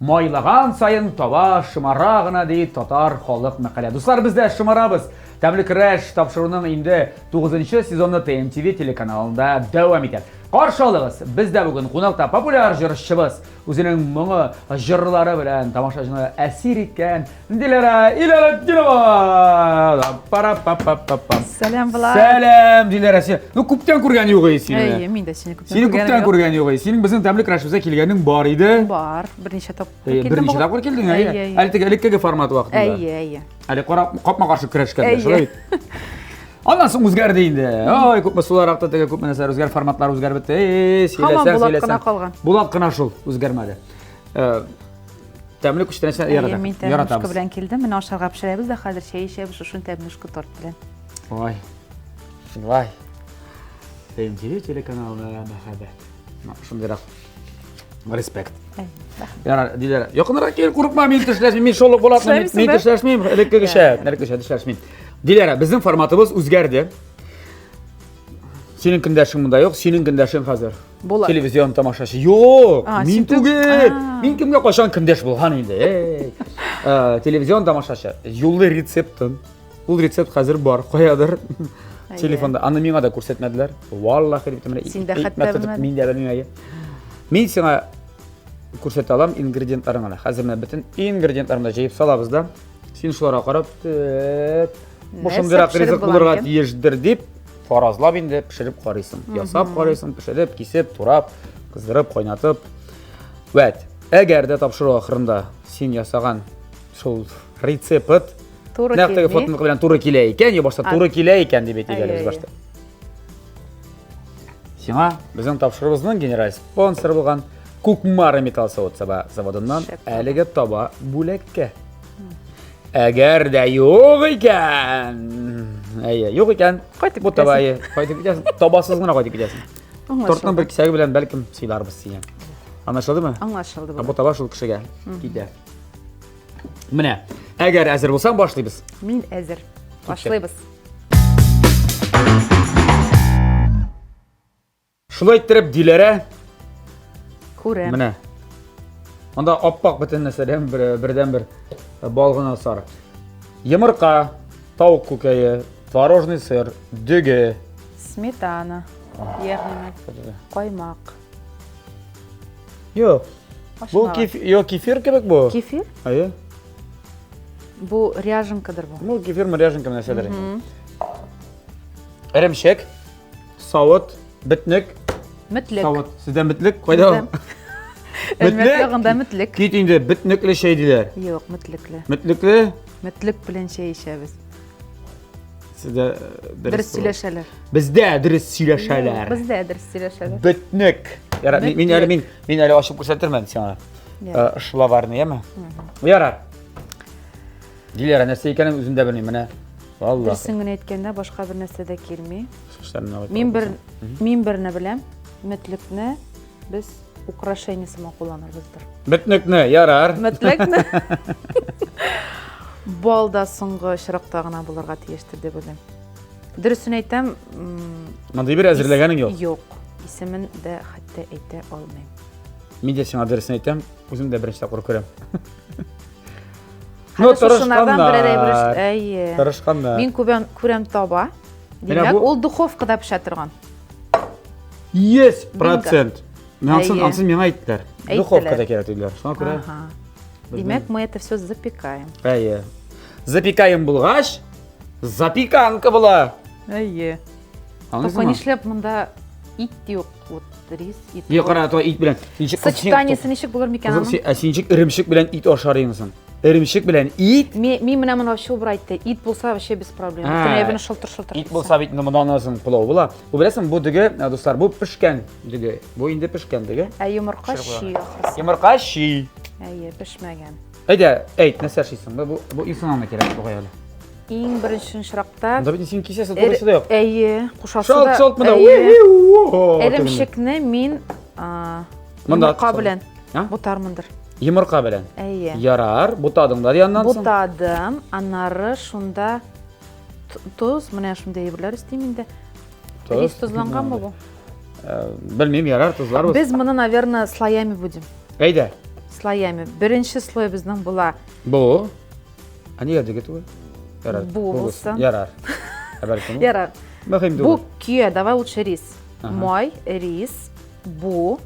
Майлаған сайын таба шымара гына дейді татар халық мәкале. Дуслар, бізде шымарабыз. Тәмлі күрәш тапшыруның инде 9-нчы сезонны ТМТV телеканалында дәвам итә. Каршы алыгыз, бездә бүген кунакта популяр җырчыбыз, үзенең моңы, җырлары белән тамашачыны әсир иткән Диләрә Иләлетдинова. Сәлам булар. Сәлам, Диләрә. Ну, күптән күргән юк иде сине. Мин дә сине күптән күргән юк иде. Синең безнең тәмле күрәшебезгә килгәнең бар иде. Бар, берничә тапкыр килдем. Берничә тапкыр килдең, Элеккеге формат вакытында. Әле капма-каршы көрәшкәндә, шулай. Аннан соң үзгәрде инде. Ой, күпме сулар акты, теге күпме нәрсәләр үзгәр, форматлар үзгәреп бетте. Сөйләсәң. Булат кына шул, үзгәрмәде. Тәмле күчтәнәсә яратам. Мин тәмле белән килдем. Менә ашарга пешерәбез дә хәзер чәй эчәбез, шуны тәмле торт белән. Ой. Вай. ТМТV телеканалына мәхәббәт. Шундыйрак. Респект. Яра, Диләрә, якынрак кил, курыкма, мин тешләшмим, мин шулык Булатны мин тешләшмим, элеккегечә тешләшмим. Диләрә, безнең форматыбыз үзгәрде. Синең көндәшең монда юк, синең көндәшең хәзер. Телевизион тамашачы. Юк, мин түгел. Мин кемгә кайчан көндәш булган инде? Телевизион тамашачы. Юллы рецептын. Ул рецепт хәзер бар, каядыр. Телефонда. Аны миңа да күрсәтмәделәр. Валлаһи битемә. Син дә хәтта мин дә белмәгән. Мин сиңа күрсәтә алам ингредиентларыңны. Хәзер менә бөтен ингредиентларны җыеп салабыз да. Син шуларга карап, бу шундыйрак ризык булырга тиештер дип, фаразлап инде пешереп карыйсың. Ясап карыйсың, пешереп, кисеп, турап, кыздырып, кайнатып. Вәт, әгәр дә тапшыру ахырында син ясаган шул рецепт нәкъ фотонлык белән туры килә икән, я башта туры килә икән дип әйтәләр башта. Сиңа безнең тапшырыбызның генераль спонсоры булган Кукмара металл заводыннан әлеге таба бүләккә. Әгәр дә юк икән, юк икән, бу табайы кайтып китәсең, табасыз гына кайтып китәсең. Тортның бер кисәге белән бәлкем сыйларбыз сиңа. Аңлашылдымы? Аңлашылды. Бу таба шул кешегә китә. Менә, әгәр әзер булсаң башлыйбыз. Мин әзер. Башлыйбыз. Шулай иттереп Диләрә күрәм. Менә. Анда аппак бөтен нәрсәдән бердән бер балгына сары. Йомырка, тауык күкәе, творожный сыр, дөге, сметана, ягъни каймак. Юк. Бу кефир кебек бу. Кефир? Ая. Бу ряженкадыр бу. Бу кефир ряженка нәрсәләр. Эремшек, савыт, битник. Метлек. Савыт. Сездә метлек кайда? Метлек ягында метлек. Кит инде битникле чәй диләр. Юк, метлекле. Метлекле? Метлек белән чәй эчәбез. Сездә Дөрес сөйләшәләр. Бездә дөрес сөйләшәләр. Бездә дөрес сөйләшәләр. Битник. Яра, мин әле ачып күрсәтермен сиңа. Шлаварны, яме? Яра. Диләрә нәрсә икәнен үзендә белмим, менә. Валлаһи. Берсен генә әйткәндә башка бер нәрсә дә килми. Мин берне беләм. Метлекне без украшение сыман кулланырбыздыр. Метлекне, ярар. Метлекне. Балда соңгы чиракта гына булырга тиештер дип уйлыйм. Дөресен әйтәм, мондай бер әзерләгәнең юк. Юк. Исемен дә хәтта әйтә алмыйм. Мин дә сиңа дөресен әйтәм, үзем дә беренче тапкыр күрәм. Ну, тырышканнар. Мин күрәм таба. Димәк, ул духовкада пешә торган. 100%. Ансын миңа әйттеләр. Духовкада кирәк диләр. Шуңа күрә. Димәк, мы это все запекаем. Әйе. Запекаем булгач, запеканка була. Әйе. Только нишләп монда ит юк, вот рис, ит. Юк, кара, то ит белән. Сочетаниесе ничек булыр микән аның? Синчик иремшек белән ит ашар инсың. Иремшек белән ит. Мин менә моны вообще убыр айтты. Ит булса вообще без проблем. Тәнәбен шылтыр-шылтыр. Ит булса бит мондан азын пулау була. Бу беләсең, бу дөге, дуслар, бу пешкән дөге. Бу инде пешкән дөге. Йомырка ши ахырсы. Йомырка ши. Әйе, пешмәгән. Әйдә, әйт, нәрсә шисең? Бу инсанга кирәк бугай әле. Иң беренче чиракта. Анда бит син кисәсе турысы да юк. Әйе, кушасы да. Шалт менә. Эремшекне мин йомырка белән бутармындыр. Йомырка белән. Әйе. Ярар, бутадың да яннан соң. Бутадым, аннары шунда туз, менә шундай әйберләр истим инде. Рис тузланган бу? Белмим, ярар, тузларбыз. Без моны, наверное, слоями будем. Әйдә. слоями. Бірінші слой біздің була Бу. А неге деге тугай? Ярар. Бу болсын. Ярар. Бәлкем. Ярар. Мөһим Бу түгел. күйе, давай лучше рис. Ага. Май, рис, бу.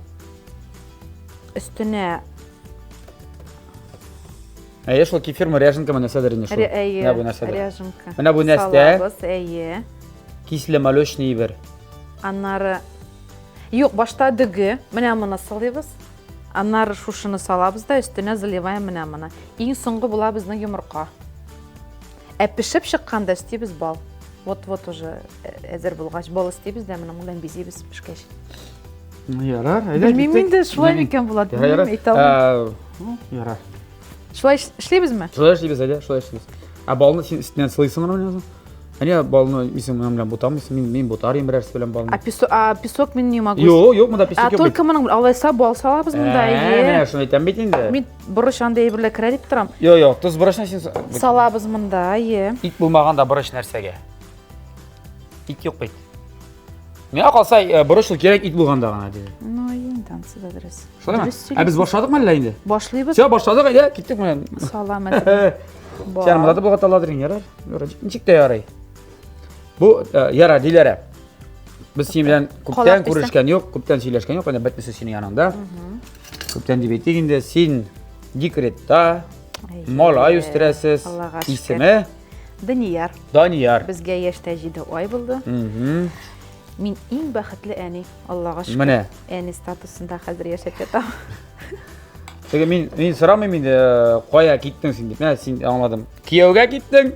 Үстіне Әйе, шул кефир ряженка менә сәдәрне шул. Менә бу нәрсәдә. ряженка. Менә бу нәрсә Салабыз, әйе. кисле молочный бер. Аннары... Yok, башта дүгі, менә мұны салайбыз. Аннары шушыны салабыз да, үстіне заливаем менә мұны. Ең соңғы була біздің йомырқа. Пішіп шыққанда істейбіз бал. Вот уже әзір болғаш бал істейбіз дә, менә мұндан безейбіз пішкеш. Ярар, Білмеймін енді шулай мекен болады. Білмеймін, айта алмаймын. Ярар. Шулай ішлейбіз ме? Шулай эшлибез, әйдә, шулай эшлибез. Балны син өстеннән сылыйсың менә. Әне балны мисең белән бутамыйсың, мин бутарым берәр белән балны. Песок мен не могу. Юк, монда песок юк. Только моның алайса бал салабыз монда, Менә шуны әйтәм бит инде. Мин борыш андай берлә керә дип торам. Юк, туз борышны син Салабыз монда, ит булмаганда борыш нәрсәгә? Ит юк бит. Миңа калса борыш кирәк ит булганда гына диде. Ну, енді ансы да дөрес. Шулаймы? Без башладыкмы әллә инде? Башлыйбыз. Все, башладык, әйдә, киттек менә. Саламат. Сән монда булгаталадыр, ярар. Ничек тә ярый. Бу ярар диләре. Без син белән күптән күрешкән юк, күптән сөйләшкән юк, әнә бетмәсе синең яныңда. Күптән дип әйтик инде, син декретта, малай үстерәсез, исеме Данияр. Данияр. Безгә яшьтә 7 ай булды. Мин иң бәхетле әни, Аллага шөкер. Менә. Әни статусында хәзер яшәп ятам. Теге мин сорамыйм инде, кая киттең син дип. Менә син аңладым. Кияүгә киттең.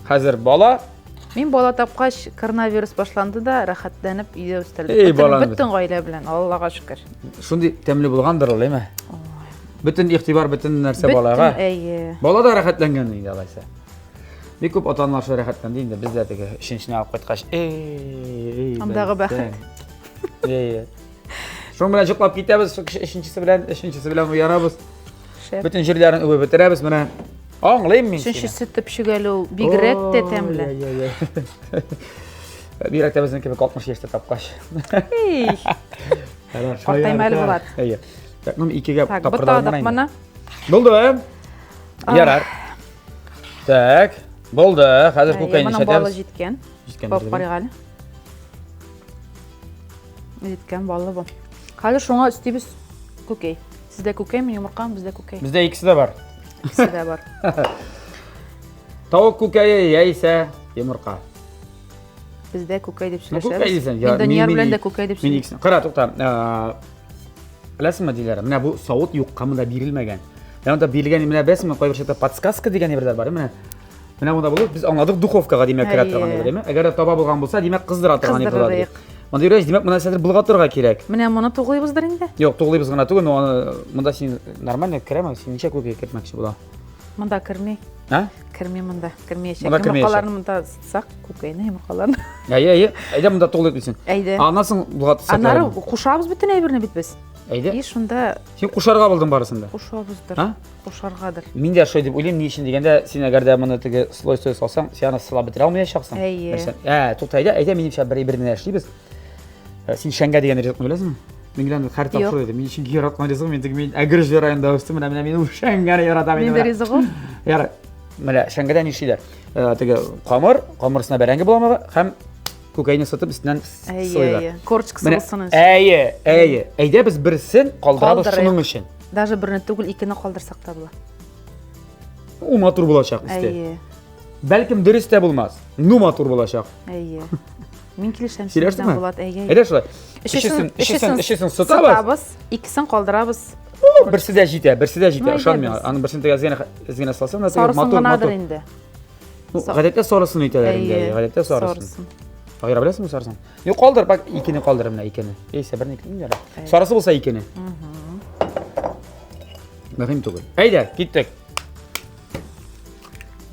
Хәзер бала. Мин бала тапкач коронавирус башланды да, рәхәтләнеп өйдә Эй, балам. үстергән. Бөтен гаилә белән, Аллага шөкер. Шундый тәмле булгандыр ул, әйме? Бөтен игътибар, бөтен нәрсә балага. Әйе. Бала да рәхәтләнгән инде алайса. Бик күп ата-аналар шулай рәхәтләнде инде. Бездә теге өченчене алып кайткач, Андагы бәхет. Шуң белән җоклап китәбез, өченчесе белән уянабыз. Шәп. Бөтен җирләрен үбеп бетерәбез, менә аңлыйм мин. Өченчесе төпчегәле ул бигрәк тә тәмле. Бигрәк тә безнең кебек 60 яшьтә тапкач. Эй. Картаймы әле булат. Әйе. Ну, икегә Так, тапкырдан бутадык моны. Булды. Ярар. Так, булды. Хәзер күкәйне Моның балы шәтәбез. җиткән. Җиткән. Бап карыйк әле. Җиткән балы бу. Хәзер шуңа өстибез күкәй. Сездә күкәйме, йомыркамы, бездә күкәй. Бездә икесе дә бар. Сездә бар. Тавык күкәе яисә йомырка. Бездә күкәй дип Күкәй сөйләшәбез. дисәң, Мин Данияр белән дә күкәй дип Мин сөйләшәм. икесен. Кара, тукта. Беләсеңме диләр? Менә бу савыт юкка монда бирелмәгән. Янда бирелгән менә бәсме кайбер шәтә подсказка дигән нибәрләр бар, менә. Менә монда булып, без аңладык духовкага димәк керә торган нибәреме? Әгәр таба булган булса, димәк кыздыра торган нибәрләр. Монда йөрәш, димәк монда хәзер булгатырга кирәк. Менә моны тугыйбыздыр инде. Юк, тугылыбыз гына түгел, но монда син нормально керәме? Син ничә күкәй кертмәкче була? Монда керми. А? Керми монда. Кермиячәк. Монда кермиячәк. Йомыркаларны монда сак, күкәйне йомыркаларны. Әйе, әйдә монда тугылып дисең. Әйдә. Анасың булгатсак. Аннары кушабыз бөтен әйберне бит без. Әйдә. И шунда Син кушарга булдың барысында. кушабыздыр. А? Кушаргадыр. Мин дә шулай дип уйлыйм, ни өчен дигәндә, син әгәр дә моны теге слой салсаң, син аны сылап бетерә алмаячаксың. Әйе. Тукта, әйдә, минемчә бер нәрсә эшлибез. Син шәңгә дигән ризыкны беләсеңме? Мин белән хәр тапшыр иде. Мин өчен яраткан ризык, мин теге әгрҗ районда үстем, менә мин ул шәңгәне яратам Мин дә ризык ул. Яра, менә шәңгәдә нишлиләр? Теге камырсына бәрәңге буламы һәм күкәйне сатып өстеннән сылыйлар. Әйе. Корчка сылсын. Әйе. Әйдә без берсен калдырабыз шуның өчен. Даже берне түгел, икене калдырсак та була. У матур булачак исте. Әйе. Бәлкем дөрес тә булмас. Ну матур булачак. Әйе. Мин килешәм Сөйләштеңме? булат, әйе. Әйдә шулай. Өчесен сатабыз. Сатабыз, икесен калдырабыз. Берсе дә җитә, Әйдә, ышан миңа. без. Аның берсен тегә салсам да Сарысын гынадыр инде. Гадәттә сарысын әйтәләр инде. Гадәттә сарысын. Айыра беләсеңме сарысын? Юк, калдыр, бак, икене калдыр менә икене. Әйсә, берне икене яра. Сарысы булса икене. Мөһим түгел. Әйдә, киттек.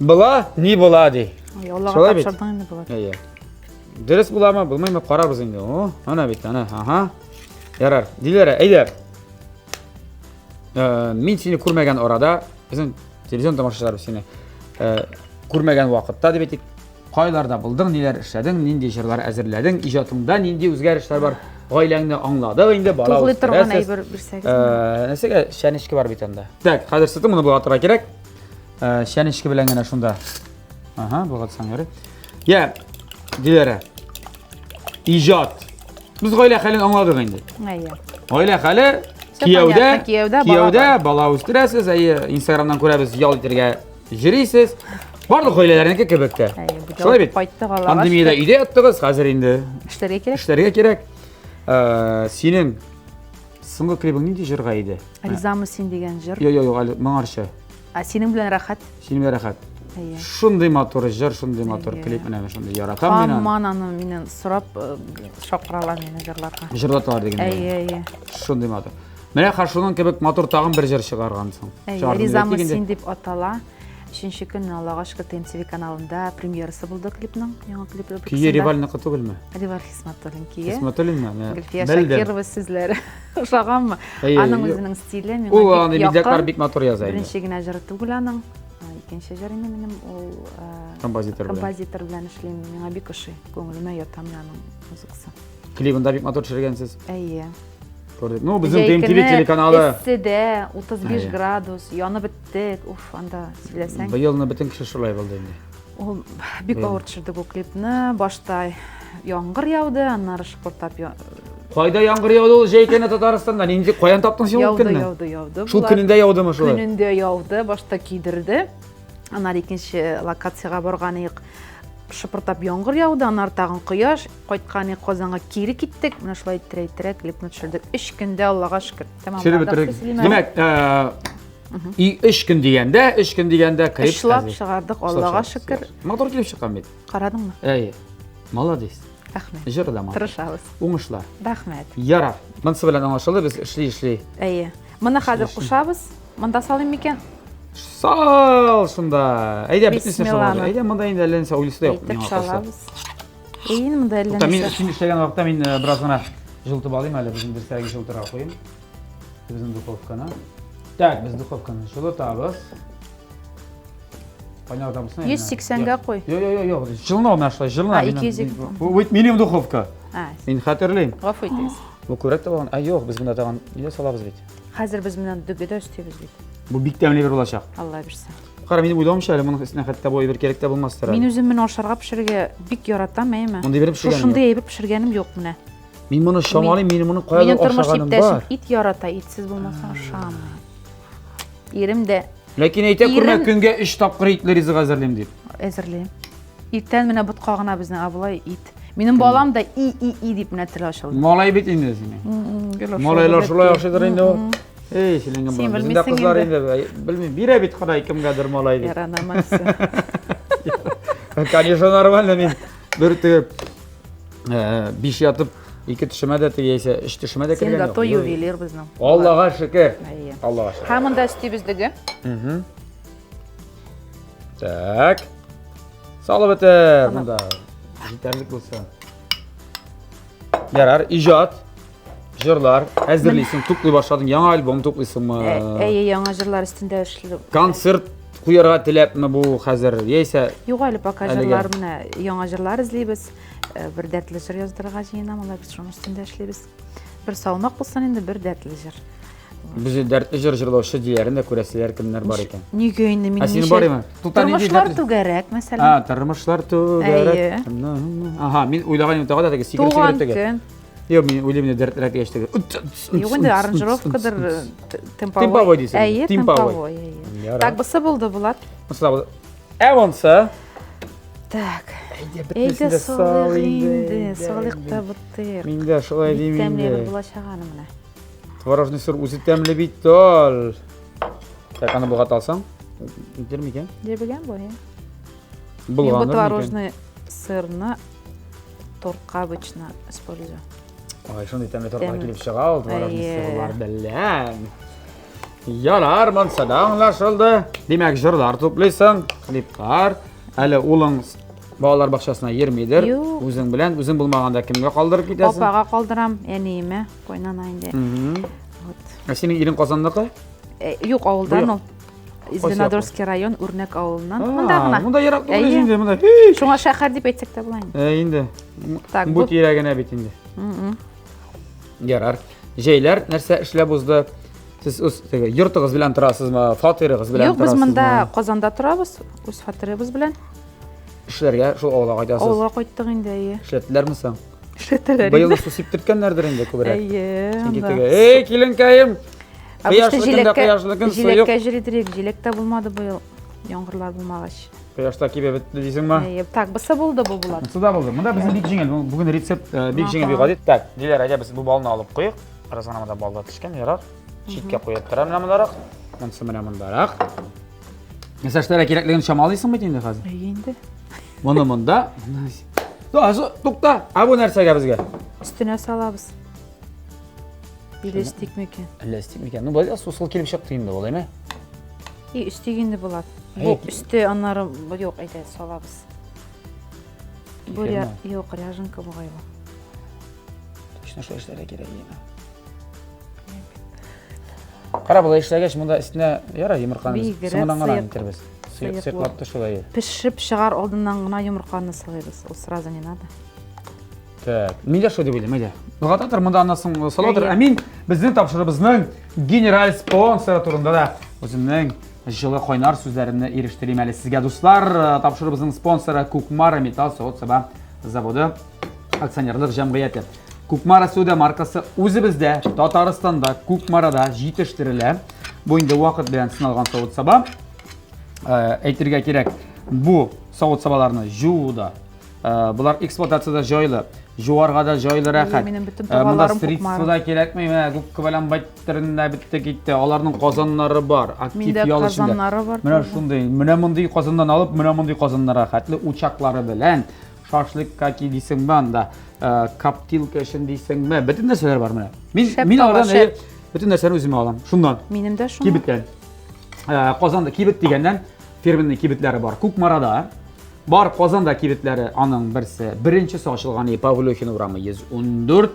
Була, ни була ди. Аллага тапшырдың инде булат. Әйе. Дөрес буламы, булмаймы, карарбыз инде. Ана бит, ана. Аха. Ярар. Диләре, әйдә. Мин сине күрмәгән арада, безнең телевизион тамашачылар сине күрмәгән вакытта дип әйтик, кайларда булдың, ниләр эшләдең, нинди җырлар әзерләдең, иҗатыңда нинди үзгәрешләр бар. Гаиләңне аңлады инде, бала Тугылы торган үстерәсез. әйбер бирсәгез. Нәрсәгә шәнечке бар бит анда. Так, хәзер сыты моны булатырга кирәк. Шәнечке белән генә шунда. Ага, булатсаң ярый. Я, диләре. Иҗат. Без гаилә хәлен аңладык инде. Әйе. Гаилә хәле понятно, кияүдә, бала үстерәсез, Instagram'dan күрәбез, ял итәргә җөрисез. Барлык гаиләләрнеке кебек тә. Шулай бит. Пандемиядә өйдә яттыгыз, хәзер инде Эшләргә кирәк. эшләргә кирәк. Синең соңгы клибың нинди җырга иде? Ризамы син дигән җыр. Юк, әле моңарча. Синең белән рәхәт. Синең рәхәт. Әйе. Шундый матур җыр, шундый матур клип менә шундый яратам мин аны. Хаман аны миннән сорап шакыралар мине җырларга. Җырлаталар дигән. Әйе. Шундый матур. Менә шуның кебек матур тагын бер җыр чыгаргансың. Әйе, Ризамы син дип атала. 3нче көн Аллага шөкер ТМТV каналында премьерасы булды клипның. Яңа клип рубрикасында. Кие Ревальныкы түгелме? Реваль Хисмәтуллин кие. Хисмәтуллинме? Гөлфия Шакирова сүзләре. Ошаганмы? Әйе, Аның юк. үзенең стиле миңа Ул бик аны якын. милләтләр бик матур яза инде. Беренче генә җыры түгел аның. Икенче җыры минем ул композитор белән эшлим. Миңа бик ошый. Күңелемә ята аның музыкасы. Клибында бик матур төшергәнсез. Әйе. Күрдек. Ну, безнең TMTV телеканалы. Эсседә 35 градус, янып беттек. Уф, анда сөйләсәң. Быелны бөтен кеше шулай булды инде. Ул бик авыр төшердек ул клипны. Башта яңгыр яуды, аннары шыпыртап Кайда яңгыр яуды ул җәйкәне Татарстанда? Нинди каян таптың син ул көнне? Яуды. Шул көнендә яудымы шулай? Көнендә яуды, башта кидерде. Аннары икенче локациягә барганык. Шыпыртап яңгыр яуды, аннары тагын кояш, кайтканы Казанга кире киттек. Менә шулай иттерә клипны төшердек. 3 көндә Аллага шөкер. Төшереп бетердек. Димәк, 3 көн дигәндә клип эшләп чыгардык, Аллага шөкер. Матур клип чыккан бит. Карадыңмы? Әйе. Молодец. Рәхмәт. Җыры да матур. Тырышабыз. Уңышлар. Рәхмәт. Ярар. Монсы белән аңлашылды, без эшли. Әйе. Моны хәзер кушабыз. Монда салыйм микән? Сал шунда. Әйдә битмесен Бисмилла. шунда. Әйдә монда инде әллә уйлысы да юк. Әйтеп шалабыз. Әйе, монда әллә Та мин нәрсә. син эшләгән вакытта мин бераз гына җылтып алыйм әле, безнең дөресәргә җылтырга куйым. Безнең духовканы. Так, без духовканы җылытабыз. Понятно, 180-гә куй. Юк. Җылына менә шулай, җылына. 200. Бу минем духовка. Мин хәтерлим. Гафу итегез. Бу күрәк тә булган. Юк, без монда тагын нидә салабыз бит. Хәзер без менән дүгедә өстибез бит. Бу бик тәмле бер булачак. Алла бирсә. Кара, минем уйламыйча әле моның өстенә хәтта бу әйбер кирәк тә булмастыр. Мин үзем менә ашарга пешерергә бик яратам, әйме. Монда биреп пешергән. Шушындай әйбер пешергәнем юк менә. Мин моны шамалыйм, мин моны Минем каяда тормыш ашаганым иптәшем бар. ит ярата, итсез булмаса шамый. Ирем дә Ләкин әйтә күрмә көнгә 3 тапкыр итле ризык әзерлим дип. әзерләйм. Иртән менә бутка гына безнең абылай ит. Минем балам да и дип менә тел ачылды. Малай бит инде сине. Малайлар шулай ашыдыр инде ул. Эй, синең Син бар. Бездә белмисең кызлар инде. инде белмим. Бирә бит Ходай кемгәдер малай дип. Яранамасы. Конечно, нормально мин бер теге 5 ятып 2 төшемә дә тегәйсә 3 төшемә дә Син кергән. зато ювелир безнең. Аллага шөкер. Әйе. Аллага шөкер. Һәммәдә өстибездәге. Так. Салып бетер монда. Җитәрлек булса. Ярар, иҗат. Җырлар әзерлисең, туклый башладың, яңа альбом туклыйсыңмы? Әйе, яңа җырлар өстендә эшләп. Концерт куярга теләпме бу хәзер? Яисә Юк әле пока җырлар менә яңа җырлар эзлибез. Бер дәртле җыр яздырырга җыенам, алар без шуның өстендә эшлибез. Бер салмак булсын инде, бер дәртле җыр. без дәртле җыр җырлаучы диярен дә күрәселәр кемнәр бар икән. Нигә инде мин Син бар имы? Тормышлар түгәрәк, мәсәлән. Тормышлар түгәрәк. Ага, мин уйлаган идем тагы да теге Туган сикер көн. Юк, мин уйлыйм инде дәртлерәк яшьтәге. Юк инде аранжировкадыр Темповой дисең. Әйе, Темповой. темповой. Так, бусы булды, Булат. Мисалы, әвонса. Так. Әйдә салык инде, салык та бутыр. Мин дә шулай дим Тәмле инде. булачаганы менә. Творожный сыр үзе тәмле бит ул. Так, аны булгат алсаң, итер микән? Дебегән бу, я. Мин бу Булган. творожный сырны тортка обычно использую. Ай, шундый тәмле тортлар килеп чыга ул творожный Әйе. сырлар белән. Ярар, монсада аңлашылды. Димәк, җырлар туплыйсың, клиплар. Әле улың балалар бакчасына йөрмидер. Юк. Үзең белән, үзең булмаганда кемгә калдырып китәсең? Апага калдырам, әниемә, кайнана инде. Вот. Синең ирен Казандакы? Юк, авылдан ул. Зеленодольский район, Үрнәк авылыннан. Монда гына. Монда ерак түгел Әйе. инде, монда. Шуңа шәһәр дип әйтсәк тә була инде. Инде. Так, Бу бу тирәгенә бит инде. Ярар. Җәйләр нәрсә эшләп узды? Сез үз йортыгыз белән торасызмы, фатирыгыз белән Юк, без торасызмы? монда Казанда торабыз, үз фатирыбыз белән. Эшләргә шул авылга кайтасыз. Авылга кайттык инде, әйе. Эшләттеләрме соң? Эшләтәләр Быел инде. су сиптергәннәрдер инде күбрәк. Әйе. Чөнки анда. теге, эй, киленкәем. Кояшлы көндә кояшлы көн суык. Җиләккә җиридерик, җиләк тә булмады быел. Яңгырлар булмагач. Кояшта кибә бетте дисеңме? Әйе, так, бусы булды бу булат. Суда булды. Монда безнең бик җиңел. Бүген рецепт бик җиңел бик гади. Так, диләр, әйдә без бу балны алып куйык. Разгынамада балда төшкән, ярар. Читкә куеп тора менә мондарак. Монысы менә мондарак. Мәсәҗләргә кирәклеген чамалыйсыңмы инде хәзер? Әйе инде. Моны монда. Тукта. А бу нәрсәгә безгә? Өстенә салабыз. Билестик микән? Ләстик микән? Ну, бу сусыл килеп чыкты инде, ул әйме? И өстеге инде булат. Әйе. Бу өсте аннары юк, әйдә салабыз. Бу Кефирме? юк, ряженка бугай бу. Точно шул эшләргә кирәк иде. Кара була эшләгәч, монда өстенә ярар йомырканы Бигрәк соңыннан гына сыек. интербез. Сыек Сыйклап та шулай. Пешеп чыгар алдыннан гына йомырканы салабыз. Ул сразу не надо. Так, мин дә шул дип уйлыйм, әйдә. Бугататыр монда анасын салатыр. Әйе. Ә мин безнең тапшырыбызның генераль спонсоры турында да үземнең җылы кайнар сүзләремне ирештерим әле сезгә, дуслар. Тапшырыбызның спонсоры Кукмара Металл Савыт-Саба заводы акционерлык җәмгыяте. Кукмара Суда маркасы үзебездә, Татарстанда, Кукмарада җитештерелә. Бу инде вакыт белән сыналган Савыт-Саба. Әйтергә кирәк, бу Савыт-Сабаларны жууда, булар эксплуатациядә җайлы, жуарга да җайлы рәхәт. Минем бөтен Монда товарларым средства Кукмара. да кирәкми, менә күп белән байттерендә битте китте. Аларның казаннары бар, актив Миндә ял эчендә. казаннары бар. Менә шундый, менә мондый казаннан алып, менә мондый казаннарга хәтле учаклары белән шашлык каки дисеңме анда, коптилка өчен дисеңме, бөтен нәрсәләр бар менә. Шәп Мин алардан тава, шәп. бөтен нәрсәне үземә алам. Шуннан Минем дә шул. кибеттән. Казанда кибет дигәннән фирменный кибетләре бар. Кукмарада бар Казанда кибетләре, аның берсе. Беренчесе ачылган Павлюхин урамы 114.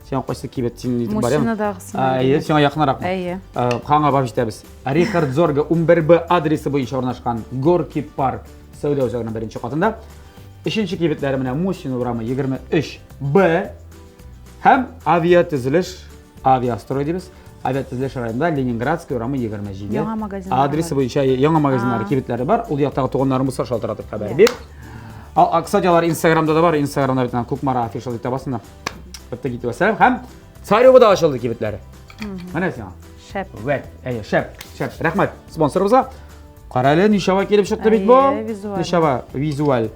Сен кайсы кибет син итеп барам? Мусинадагысы. Әйе, сиңа якынрак. Әйе. Ханга барып җитәбез. Рихард Зорга 11Б адресы буенча урнашкан Горки парк сәүдә үзәгенең беренче катында. Өченче кибетләре менә Мусин урамы 23Б һәм авиатөзелеш, авиастрой дибез. Авиатөзелеш районында Ленинградский урамы 27. Яңа магазиннар Адресы буенча яңа магазиннар кибетләре бар. Ул яктагы туганнарым булса шалтыратып хәбәр бир. Кстати, алар Инстаграмда да бар. Инстаграмда бит Кукмара official дип табасында. Бетте китеп вәсәләм һәм Царёвда ачылды кибетләре. Менә сиңа. Шәп. Вәт, әйе, шәп. Рәхмәт спонсорыбызга. Кара әле нишава килеп чыкты бит бу. Әйе, визуаль. Нишава, визуаль.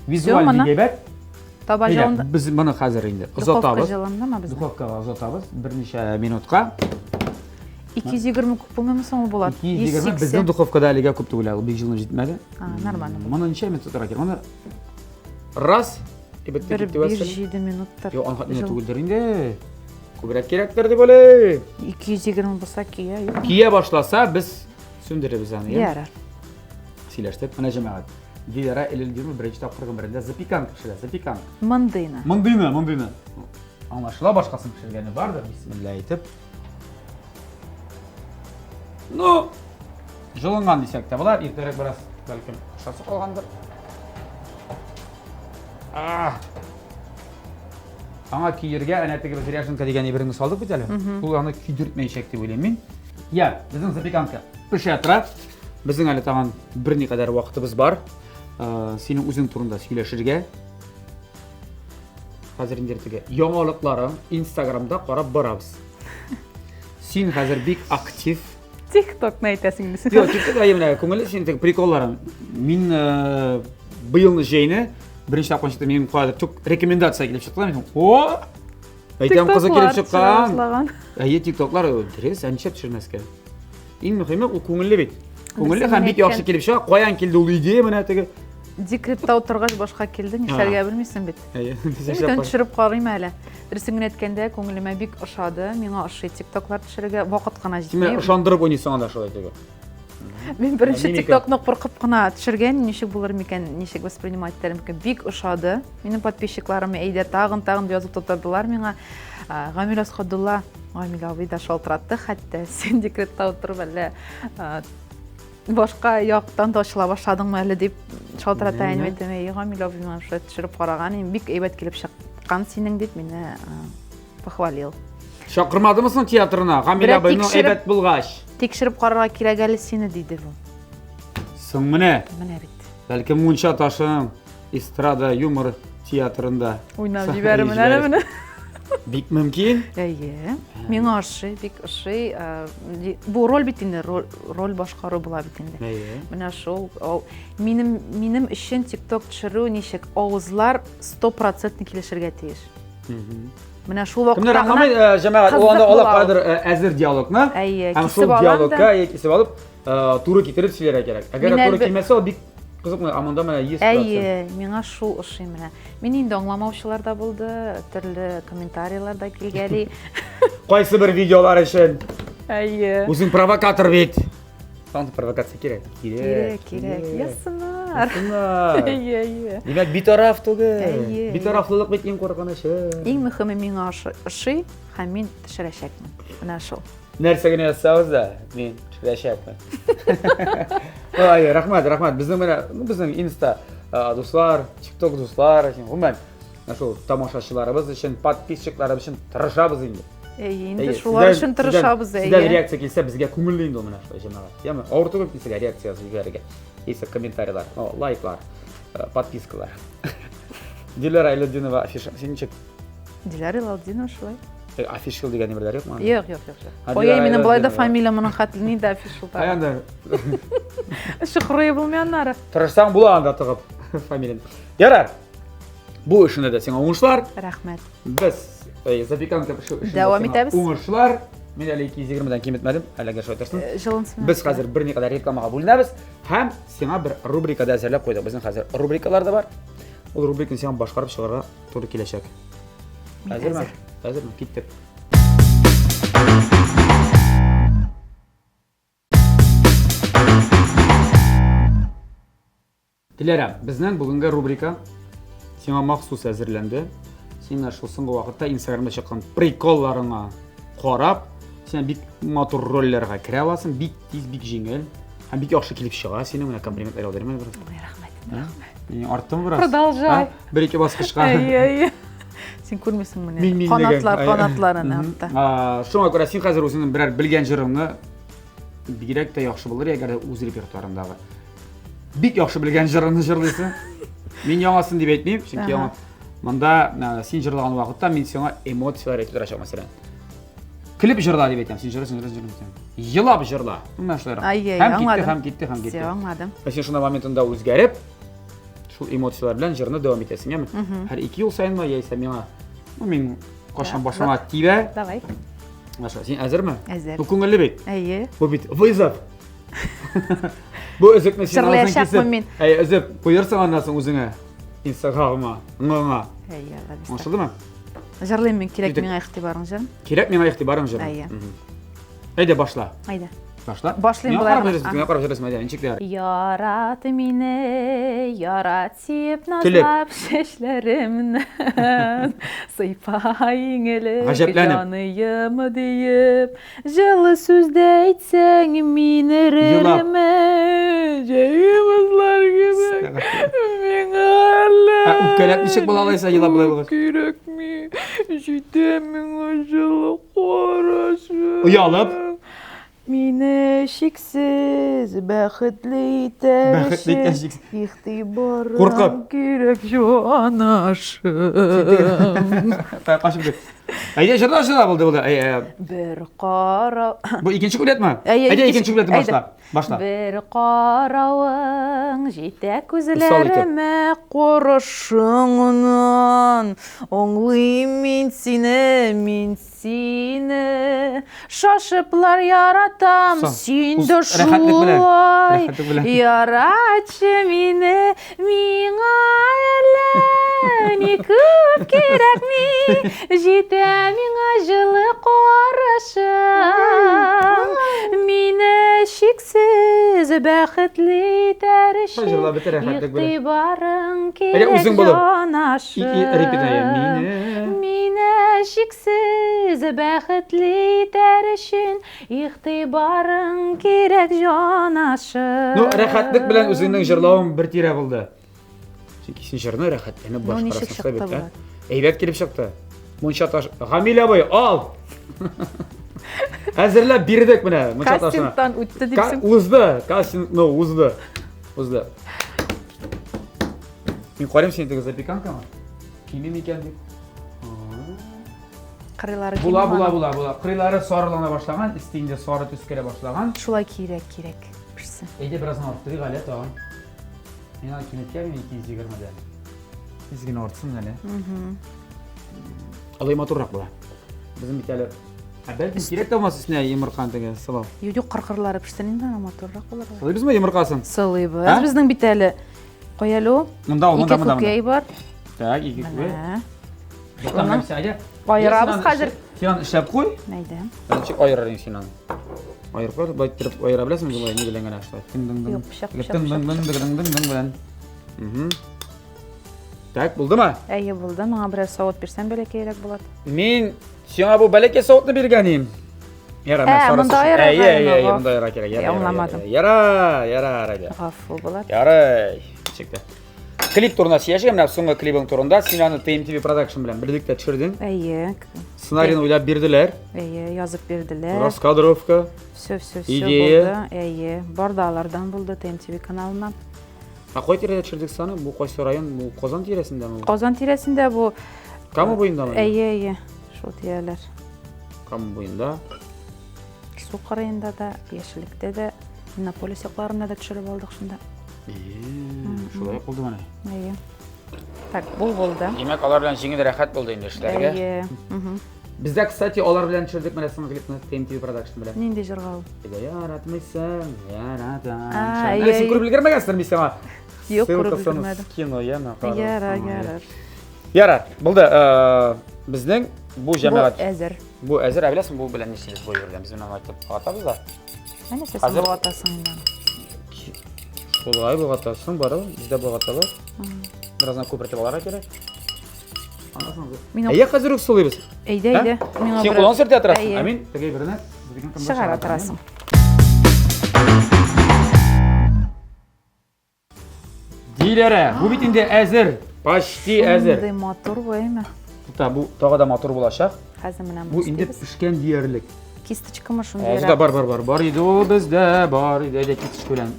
Всё, моны дигәбәт. Таба Әйдә, җылында. без моны хәзер инде Духовка озатабыз. җылындымы безнең? Духовкага озатабыз. Берничә минутка. 220 күп булмыймы соң ул булат? 220 безнең духовкада әлегә күп түгел, ул бик җылын җитмәде. Нормально. Моны ничә минут тотарга кирәк? Моны раз ибет Бер китеп вәсәләм. 5-7 минуттар. Юк, анга не түгелдер инде. Күбрәк кирәктер дип уйлыйм. 220 булса кия, юк. Кия башласа, без сүндеребез аны. Ярар. Сөйләштек, менә җәмәгать. Диләрә Элелдинова беренче тапкыр гомерендә запеканка пешерә, запеканка. Мындыйны. Мондыйны. Аңлашыла, башкасын пешергәне бардыр, бисмилла әйтеп. Ну, җылынган дисәк тә булар, иртәрәк бераз бәлкем шасы калгандыр. Аңа киергә әнә теге ряженка дигән иберне салдык бит әле. Ул аны кидертмәячәк дип уйлыйм мин. Я, безнең запеканка пешә тора. Безнең әле тагын берникадәр вакытыбыз бар. Синең үзең турында сөйләшергә. Хәзер инде теге яңалыкларын Инстаграмда карап барабыз. Син хәзер бик актив. TikTok-ны әйтәсең дисең. Юк, TikTok менә күңелле син теге приколларын. Мин быелны җәйне беренче тапкыр минем кадәр тук рекомендация килеп чыкты. Мин о! Әйтәм кызы килеп чыккан. Әйе, TikToклар дөрес, әнчә төшермәскә. Иң мөһиме ул күңелле бит. Күңелле һәм бик яхшы килеп чыга. Каян килде ул идея менә теге. Декретта утыргач башка килде, нишләргә белмисең бит. Әйе, Мин төшереп карыйм әле. Дөресен әйткәндә, күңелемә бик ошады. Миңа ошый TikToклар төшерергә вакыт кына Син җитми. ышандырып уйныйсың анда шулай теге. Мин беренче Мимика. TikTokны куркып кына төшергән, ничек булыр микән, ничек воспринимать итәрем микән, бик ошады. Минем подписчикларым әйдә тагын дип язып тотардылар миңа. Гамил Асхадулла, Гамил абый да шалтыратты, хәтта син декретта утырып әле башка яктан да ачыла башладыңмы әле дип шалтыратайын әйтәм. Гамил абый миңа шулай төшереп караган, бик әйбәт килеп чыккан синең дип мине похвалил. Шақырмадымысың театрына? Камила Бірақ абайның текшеріп- әйбәт булгач. Текшеріп қарарға келгәлі сені дейді бұл. Соң менә, Міне бит. бәлкім Мунча ташың эстрада юмор театрында. Ойнап жібәрі міне. Бик мөмкин. Әйе. Мен ашы, бик ашы. Бұл роль бит инде, роль башқару була бит инде. Әйе. Менә шул минем өчен TikTok төшерү ничек авызлар 100% килешергә тиеш. Менә шул Кемнәр вакытта аңламый, җәмәгать, кызык ул анда була ала ул. кадәр әзер диалогны. Әйе, Һәм кисеп шул алам диалогка да. кисеп алып, туры китереп сөйләргә кирәк. Әгәр Мин туры әлбәт- килмәсә, ул бик кызыклы. Аманда менә 100%. Әйе, миңа шул ошый менә. Мин инде аңламаучылар да булды, төрле комментарийлар да килгәли. Кайсы бер видеолар өчен Әйе. үзең провокатор бит. Анда провокация кирәк. Кирәк. Ясынар. Ясынар. Әйе. Димәк, битараф түгел. Әйе. Битарафлылык бит иң куркынышы. Иң мөһиме миңа ошый һәм мин төшерәчәкмен. Менә шул. Нәрсә генә язсагыз да, мин төшерәчәкмен. Ай, рахмат. Безнең Инста дуслар, TikTok дуслар, гомумән, шул тамашачыларыбыз өчен, подписчикларыбыз өчен тырышабыз инде. Әйе, инде шулар өчен тырышабыз, Сездән әйе. реакция килсә, безгә күңелле инде ул менә шулай җәмәгать. Яме, авыр түгел килсә реакция җибәрергә. Исә комментарийлар, лайклар, подпискалар. Диләр Айлетдинова афиша. Син ничек Диләр Илалдинова шулай. афишал дигән нибәләр юкмы? Юк. Диләр Ой, минем булай да Айлетдинова. фамилиямның хәтле дә фишул. Аянда Шөхрия булмаяннары. тырышсаң була анда тыгып фамилияны. Ярар. Бу эшендә дә сиңа уңышлар. Рәхмәт. Без запеканка эшендә Дәвам сиңа итәбез. Уңышлар. Мин әле 220-дан ким итмәдем, әлегә шулай торсын. Җылынсын. Без хәзер берникадәр рекламага бүленәбез һәм сиңа бер рубрикада әзерләп куйдык. Безнең хәзер рубрикалар да бар. Ул рубриканы сиңа башкарып чыгарга туры киләчәк. Хәзерме? Хәзерме? Киттек. Диләрә, безнең бүгенге рубрика сиңа махсус әзерләнде. Син шул соңгы вакытта Instagramда чыккан приколларыңа карап, син бик матур рольләргә керә аласың, бик тиз, бик җиңел. Һәм бик яхшы килеп чыга. Сине менә комплиментлар яудырмын бер. Рәхмәт. Мин арттым бераз. Продолжай. Бер-ике баскычка. Әйе. Син күрмисең менә. Канатларын атты. Шуңа күрә син хәзер үзеңнең берәр белгән җырыңны бигрәк тә яхшы булыр, әгәр үз репертуарындагы. Бик яхшы белгән җырыңны җырлыйсың. Мин яңасын дип әйтмим, чөнки яңа монда син җырлаган вакытта мин сиңа эмоциялар әйтеп торачак мәсәлән. Клип җырла дип әйтәм, син җырлыйсың. Елап җырла. Менә шулай. Һәм китте. Аңладым. Син шуның моментында үзгәреп, шул эмоциялар белән җырны дәвам итәсең, яме? Һәр 2 ел сайынмы яисә миңа, мин кашан башыма тибә. Давай. Маша, син әзерме? Әзер. Бу күңелле бит. Әйе. Бу бит вызов. Бу өзекне син Җырлаячакмын мин. Өзеп куерсың аннан соң үзеңә. Инстаграмга, ңыңа. Әйе, Алла. Аңшылдымы? Җырлыйм мин, кирәк Китек. миңа игътибарың җан. Кирәк миңа игътибарың җыр. Әйе. Әйдә башла. Әйдә. Башла. Башлыйм Миңа болай. карап җырлыйсың, әйдә, ничекләр? Ярат мине, ярат сип Телек. назлап чәчләремнән, сыйпай иңелек Гаҗәпләнеп. җаныем диеп, җылы сүздә әйтсәң мин эрерме, җәемезләр кебек, миңа әллә Үпкәләп ничек була алайса, елап булай булыр. кирәкми, җитә миңа җылы карашы. Уялып. Мине шиксез бәхетле итәр Бәхетле итәр өчен шиксез. игътибарың Куркып. кирәк җанашым. Кашып кит. Әйдә, җырла булды. Бер кара Бу икенче куплетме? Әйе, Әйдә, икенче- икенче куплетны әйдә. башла. Башла. Бер каравың җитә күзләремә карашыңнан, аңлыйм мин сине, шашыплар яратам, Соң, син үз дә рәхәтлек белән, шулай. рәхәтлек белән. Яратчы мине, миңа әллә ни күп кирәкми, җитә миңа җылы карашың, мине шиксез бәхетле итәр Җырла өчен бетер, рәхәтлек белән. игътибарың Әйдә, кирәк үзең булып. җанашым. Репет әйе. Мине шиксез бәхетле итәр өчен игътибарың кирәк җанашым. Ну, рәхәтлек белән үзеңнең җырлавың бер тирә булды. Чөнки син җырны рәхәтләнеп Ну, ничек башкарасың чыкты бит, булат? Әйбәт килеп чыкты. Muncha taş. Gamile boy al. Hazırlab berdik mana muncha taşını. Kastingdan o'tdi debsiz. Uzdi. Kasting no uzdi. Uzdi. Men qarayim sen tega zapekankami? Kimin ekan deb. Qirlari Bula. Qirlari sorilana boshlagan, istingda sori tus kela boshlagan. Shulay kerak pishsin. Endi birazdan orttirib g'alat o. Men kimetga 220 dan. Izgina ortsin g'ala. Alay motorroq bo'la. Bizim bitali. Belki kerak bo'lmas sizga yumurqantiga salom. Yo'q, qirqirlari pishsin endi motorroq bo'lar. Bizmi yumurqasin? So'laymiz. Bizning bitali. Qo'yalo. Unda. Ko'kay bor. Tak, ikki ko'kay. Bundan hepsiga Ayıramiz hozir. Sen ishlab qo'y. Mayda. Qancha ayiraring sen onu? Ayirib qo'y, boytirib ayira bilasizmi bunday nimalangan ashlar. Yo'q, pishaq. bilan. Tak, bo'ldimi? Ayy, bo'ldi. Menga biroz soat bersam kerak bo'ladi. Men senga bu balaka soatni berganim. Yara, men so'rasam. Bunda ayira. Bunda ayira kerak. Anlamadim. Yara. G'afur bo'ladi. Yara. Chekda. Klip turuna siyashim, mana so'nggi kliping turunda Sinani TMTV Production bilan birlikda tushirding. Ayy. Ssenariyni o'ylab berdilar. Ayy, yozib berdilar. Raskadrovka. Все İdeya. bo'ldi. Ayy, Bordalardan bo'ldi TMTV kanalidan. Qo'y terida tushirdik sani, bu qaysi rayon, bu Qozon terasindami? Qozon terasida bu Kamu bo'yindami? Ayy, shu tiyalar. Kamu bo'yinda. Suv qarayinda da, Yeşillikda da, Innopolis yoqlarida da tushirib oldik shunda. Shulay qildi mana. Ayy. Tak, bu bo'ldi. Demak, ular bilan yengil rahat bo'ldi endi ishlarga. Ayy. Bizda, kстати, ular bilan tushirdik mana so'nggi klipni TMTV Production bilan. Nenda jirg'al? Yaratmaysan, yaratan. Ayy. Sen ko'rib ulgurmagansiz sen? Yo'q, ko'rib ulgurmadim. Kino yana. Yarar. Bo'ldi. Bizning bu jamoat Azir. bu azir bilasizmi, bu bilan nishingiz bo'y yurgan. Biz bilan aytib qo'yapmiz-da. Mana sen bu otasindan. Şolay bo'g'atasin bor, bizda bo'g'ata bor. Birazdan ko'pirtib olar kerak. Anasini. Ayya hozir so'laymiz. Ayda. Sen qo'lon sirtib o'tirasan. Amin. Tegay birini. Chiqar o'tirasan. Dilere, bu bitinde azir. Почти azir. Bunday motor bo'ymi? Bu tog'ada motor bo'lashaq. Hozir mana bu endi pishgan deyarlik. Kistichkami shunday? Bizda bor edi, u bizda bor edi, kistichka bilan.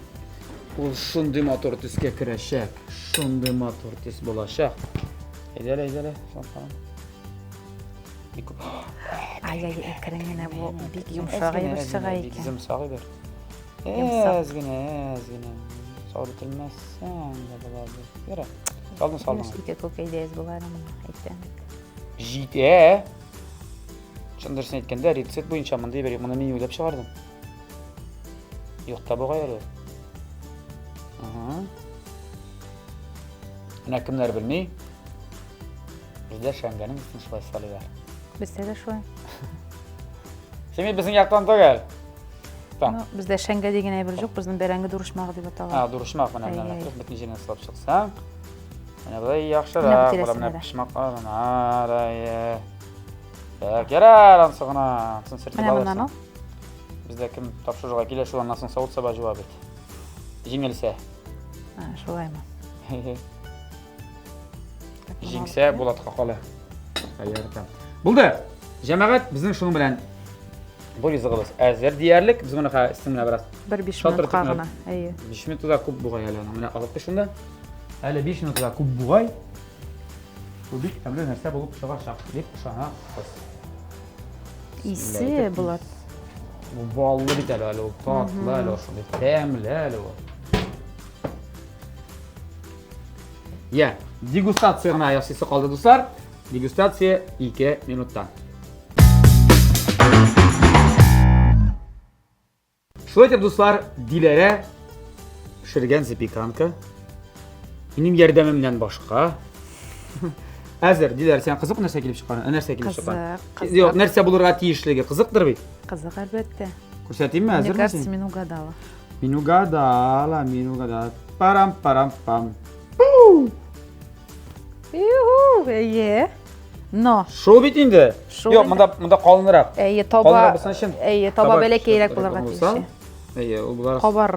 U shunday motor tusga kirashaq, shunday motor tus bo'lashaq. Ayda. Ay, ekranga bu big yumshoq bir sig'ay ekan. Yumshoq ber. Ozgina. So'ritilmassan bo'ladi. Yara. Soldim. Ikki ko'kaydayiz bo'ladimi? Aytdim. Jite. Chundirsin aytganda retsept bo'yicha bunday berib, buni men o'ylab chiqardim. Yo'qda bo'g'ayar. Ana kimlar bilmay? Bizda shanganing ismini shulay solar. Bizda shu. Sen bizning yoqdan to'gal. Bizda shanga degan ayb yo'q, bizning beranga durishmoq deb ataladi. Ha, durishmoq mana bunaqa bitni yerni solib chiqsam. Mana bunday yaxshiroq, bularni pishmoq qilman. Kerak, ansig'ina, sirtib olasan. Bizda kim topshiriqqa kelsa, shu anasini sovutsa javob et. Jingilsa. Ha, shulaymi? Jingsa bo'ladi qoqola. Qayerdan. Bo'ldi. Jamoat bizning shuning bilan bu yizig'imiz azir deyarlik. Biz buni istimini biroz 1-5 minut qolg'ana. Ayy. 5 minutda ko'p bo'g'aylarni. Mana olib shunda. Hali 5 minutda ko'p bo'g'ay. Bu bit qanday narsa bo'lib chiqar shaqlib shana. Isi bo'ladi. Bu bolli bitadi hali, tatlı hali, shunday ta'mli hali. Ya, degustatsiyani ayasisi qoldi do'stlar. Degustatsiya 2 minutdan. Shunday do'stlar, Dilere pishirgan zapekanka. Mening yordamimdan boshqa. Azir, Dilere sen qiziq narsa kelib chiqqan, narsa kelib chiqqan. Qiziq. Yo'q, narsa bo'lirga tegishligi qiziqdir bu. Qiziq albatta. Ko'rsataymi, azir Мне misin? кажется, men угадала. Men ugadala. Param. Yuhu, ayy. No. Shu bit endi. Yo'q, bunda qolinroq. Ayy, toba bela kerak bularga tegishi. Ayy, u bular Qobar.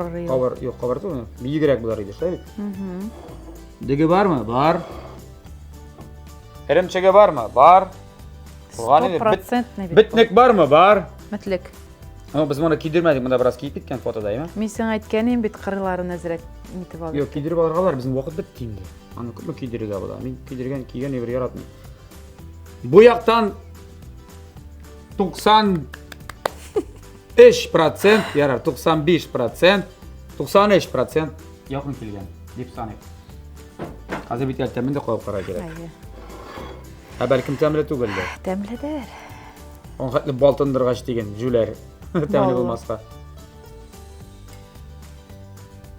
yo'q, qobarda uni. Biyigroq bular edi, shunday. Digi bormi? Bor. Irimchiga bormi? Bor. 100% Бітнек бар ма? Бар. Мәтлек. Biz bunu kiydirmedik, bunda biraz kiyip bitken fotodayım ha. Мен сен айтқан бит қырларын әзірет нетіп алды. Yok kiydirip alırlar, bizim vakit bitti şimdi. Anı kutlu kiydirdik abla. Ben kiydirgen kiygen evri yaratmıyor. Bu yaktan 93% yarar, 95%, 93% yakın kilgen. Dip sanık. Hazır bir temin de koyup karar gerek. Айы. Ha belki temile tügüldü. Дәмледер. On hatlı baltındırgaç degen jüler. Temile Vallahi. bulmazsa.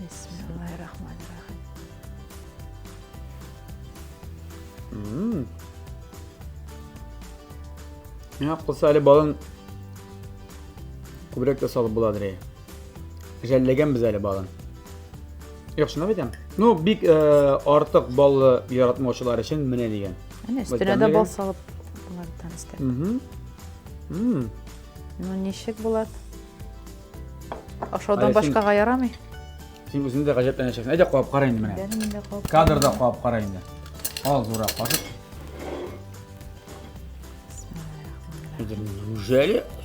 Bismillahirrahmanirrahim. Ya kılsa Ali balın kubrek de salıp buladır ya. Jellegen biz Ali balın. Yok şuna biten. No big artık bal yaratmoçular için mine degen. Әне, үстіне де бал салып бұларды таныстыр. Ну, нешек болады? Ашаудан Ай, сен- башқаға ярамай? Sen özünü de gacaplanacaksin. Ece koyup karayın mine. Бәрі менде қауіп. Kadırda koyup karayın de. Al zora kaşık.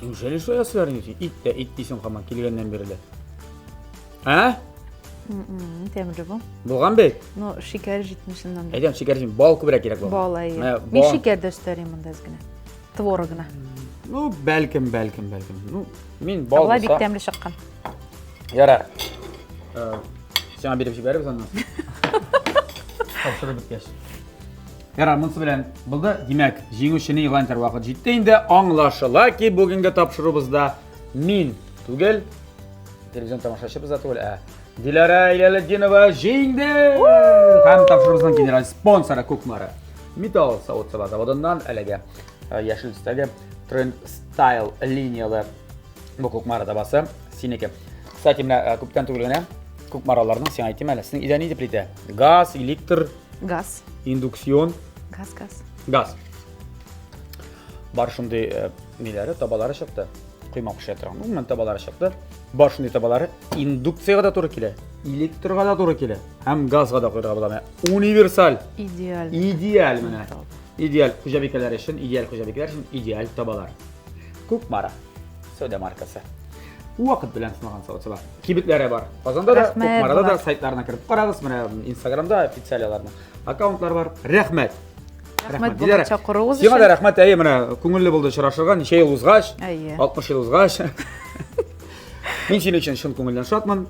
Neujeli soya sığarıyorsun? İt de it değilsin kaman kilgenden beri de. Ha? Темірі бұл. Bulgan bey. Ну, шекер жетмішінен. Edem şeker için bal kubrek gerek bu. Бал айы. Мен Мен шекерді өстерейм мұнда әзгіне. Творогына. No belkim. No min bal Бұлай бек bulsa. тәмлі шыққан. Yarar. Sana bir şey verir misin? Tavşırı bitkeş. Yarar mınsı bilen buldu. Demek jеңүүчүнүн илантар вакыт жетти. Инде аңлашыла ки бүгүнкү тапшыруубузда мен түгел телевизион тамашачыбыз да түгел Дилара Илалетдинова жеңди. Һәм тапшыруубуздун генераль спонсору Кукмара Металл заводунан элеге яшыл түстөгү Trend Style линиялы бу Кукмара табасы синеке. Кстати, мына көптөн түгүлгөн Кукмаралардын сен айтайм эле. Сиздин идеяңыз плите. Газ, электр, Газ. индукцион, Газ. газ. Бар шундай нелері, табалары шықты. Құймақ піше тұрған. Мен табалары шықты. Бар шундай табалары индукцияға да туры келе, электрға да туры келе, һәм газға да құйрыға бола. Универсаль. Идеал. Идеал менә. Идеал хуҗабикәләр өчен, идеал табалар. Кукмара. Сәүдә маркасы. Вакыт белән сынаган савытчылар. Кибетләре бар. Казанда да, Рәхмәт, Кукмарада да Булат. сайтларына кирип карагыз. Менә Инстаграмда официалларның аккаунтлар бар. Рәхмәт. Рәхмәт Диләрә. Булат чакыруыгыз Сиңа да өчен. рәхмәт. Әйе, менә күңелле булды очрашырга. Ничә ел узгач? Әйе. 60 ел узгач. Мин синең өчен шын күңелдән шатмын.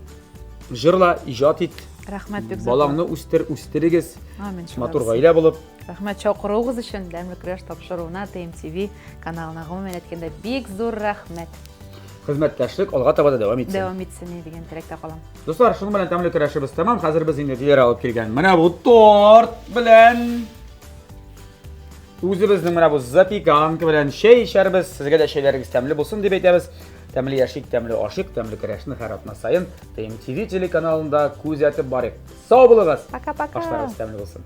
Җырла, иҗат ит. Рәхмәт бик зур. Балаңны үстерегез. Амин. Матур гаилә булып. Рәхмәт чакыруыгыз өчен Дәмле көрәш тапшыруына ТМТV каналына гомумән әйткәндә бик зур рәхмәт. Хезмәттәшлек алга таба да дәвам итсен. Дәвам итсен дигән теләктә калам. Достар, шуның белән тәмле көрәшебез тәмам. Хәзер без инде диләр алып килгән. Менә бу торт белән үзебезнең менә бу запеканка белән чәй эчәрбез. Сезгә дә чәйләрегез тәмле булсын дип әйтәбез. Тәмле яшик, тәмле ашык, тәмле көрәшне һәр атнасаен ТМТV телеканалында күзәтеп барыйк. Сау булыгыз. Пока-пока. Ашларыгыз тәмле булсын.